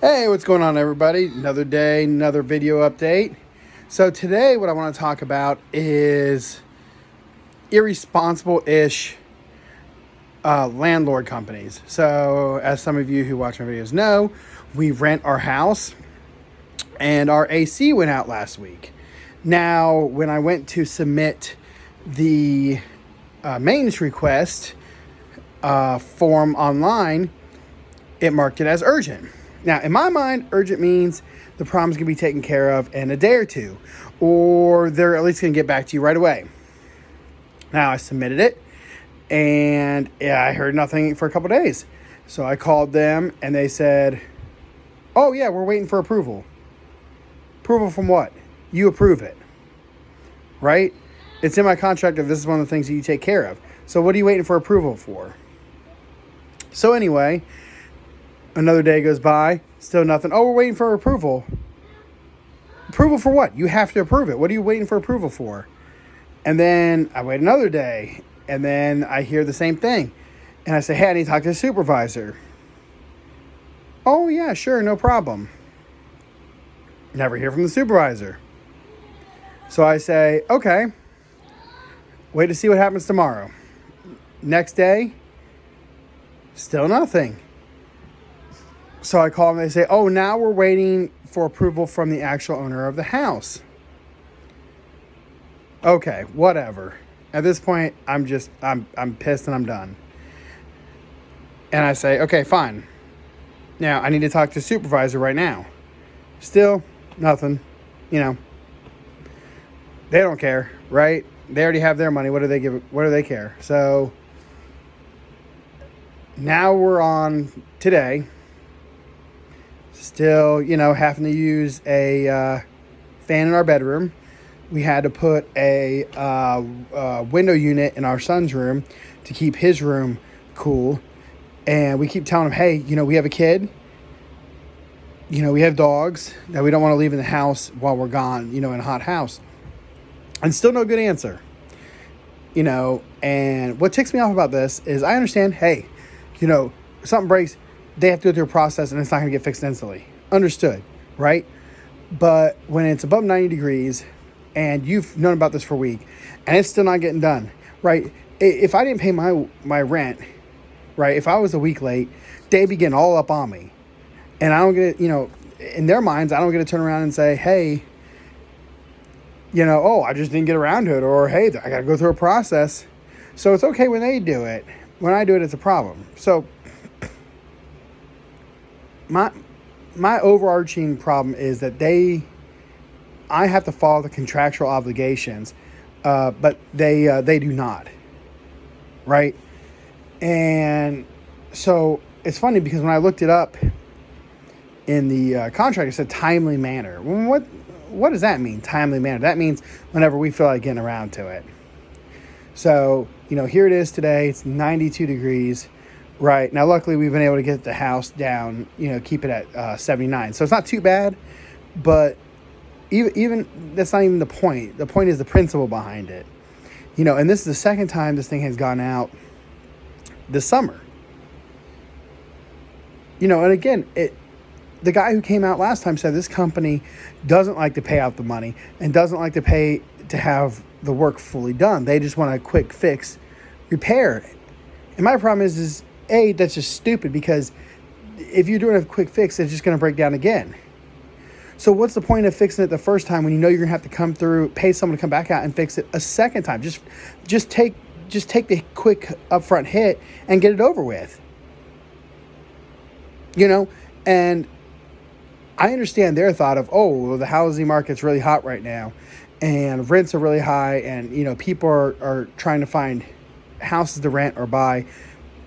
Hey, what's going on, everybody? Another day, another video update. So today what I want to talk about is irresponsible-ish landlord companies. So as some of you who watch my videos know, we rent our house and our AC went out last week. Now, when I went to submit the maintenance request form online, it marked it as urgent. Now, in my mind, urgent means the problem's going to be taken care of in a day or two, or they're at least going to get back to you right away. Now, I submitted it, and I heard nothing for a couple days. So I called them, and they said, oh, yeah, we're waiting for approval. Approval from what? You approve it, right? It's in my contract that this is one of the things that you take care of. So what are you waiting for approval for? So anyway, another day goes by, still nothing. Oh, we're waiting for approval. Approval for what? You have to approve it. What are you waiting for approval for? And then I wait another day, and then I hear the same thing. And I say, hey, I need to talk to the supervisor. Oh, yeah, sure, no problem. Never hear from the supervisor. So I say, okay, wait to see what happens tomorrow. Next day, still nothing. So I call them, they say, oh, now we're waiting for approval from the actual owner of the house. Okay, whatever. At this point, I'm pissed and I'm done. And I say, okay, fine. Now, I need to talk to the supervisor right now. Still, nothing. You know, they don't care, right? They already have their money. What do they give? What do they care? So now we're on today. Still, having to use a fan in our bedroom. We had to put a window unit in our son's room to keep his room cool. And we keep telling him, hey, we have a kid. We have dogs that we don't want to leave in the house while we're gone, in a hot house. And still no good answer. And what ticks me off about this is I understand, hey, something breaks, they have to go through a process and it's not going to get fixed instantly. Understood, right? But when it's above 90 degrees and you've known about this for a week and it's still not getting done, right? If I didn't pay my rent, right, if I was a week late, they'd be getting all up on me. And I don't get it, in their minds, I don't get to turn around and say, hey, oh, I just didn't get around to it. Or, hey, I got to go through a process. So it's okay when they do it. When I do it, it's a problem. So my overarching problem is that I have to follow the contractual obligations, but they do not, right? And so it's funny because when I looked it up in the contract, it said timely manner. What does that mean, timely manner? That means whenever we feel like getting around to it. So, here it is today. It's 92 degrees. Right. Now, luckily, we've been able to get the house down, keep it at 79. So it's not too bad. But even that's not even the point. The point is the principle behind it. And this is the second time this thing has gone out this summer. And again, the guy who came out last time said this company doesn't like to pay out the money and doesn't like to pay to have the work fully done. They just want a quick fix repair. And my problem is that's just stupid because if you're doing a quick fix, it's just going to break down again. So what's the point of fixing it the first time when you're going to have to come through, pay someone to come back out and fix it a second time? Just take the quick upfront hit and get it over with. And I understand their thought of, the housing market's really hot right now and rents are really high and, people are trying to find houses to rent or buy.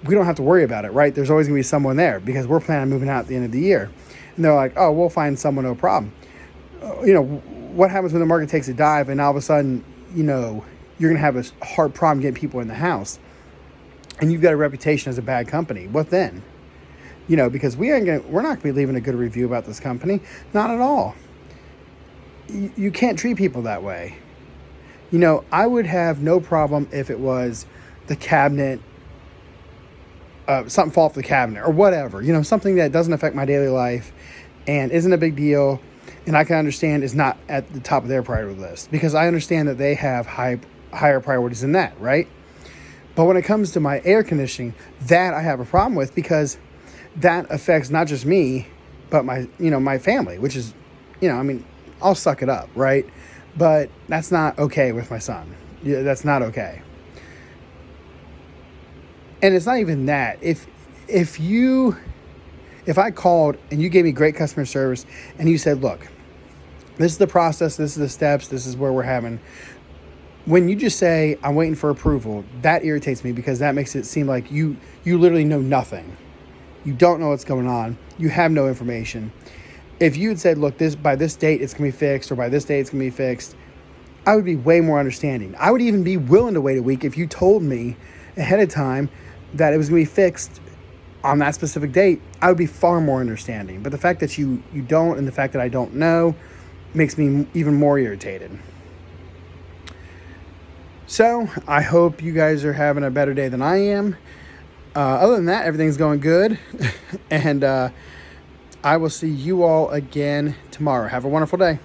We don't have to worry about it, right? There's always going to be someone there because we're planning on moving out at the end of the year. And they're like, oh, we'll find someone, no problem. What happens when the market takes a dive and all of a sudden, you're going to have a hard problem getting people in the house and you've got a reputation as a bad company. What then? Because we're not going to be leaving a good review about this company. Not at all. You can't treat people that way. I would have no problem if it was the cabinet something fall off the cabinet or whatever, something that doesn't affect my daily life and isn't a big deal, and I can understand is not at the top of their priority list, because I understand that they have higher priorities than that, right? But when it comes to my air conditioning, that I have a problem with, because that affects not just me, but my family, which is, I'll suck it up, right? But that's not okay with my son. Yeah, that's not okay. And it's not even that. If I called and you gave me great customer service and you said, look, this is the process, this is the steps, this is where we're having. When you just say, I'm waiting for approval, that irritates me, because that makes it seem like you literally know nothing. You don't know what's going on. You have no information. If you had said, look, by this date it's going to be fixed, or by this date it's going to be fixed, I would be way more understanding. I would even be willing to wait a week if you told me ahead of time that it was going to be fixed on that specific date. I would be far more understanding. But the fact that you don't, and the fact that I don't know, makes me even more irritated. So I hope you guys are having a better day than I am. Other than that, everything's going good. And I will see you all again tomorrow. Have a wonderful day.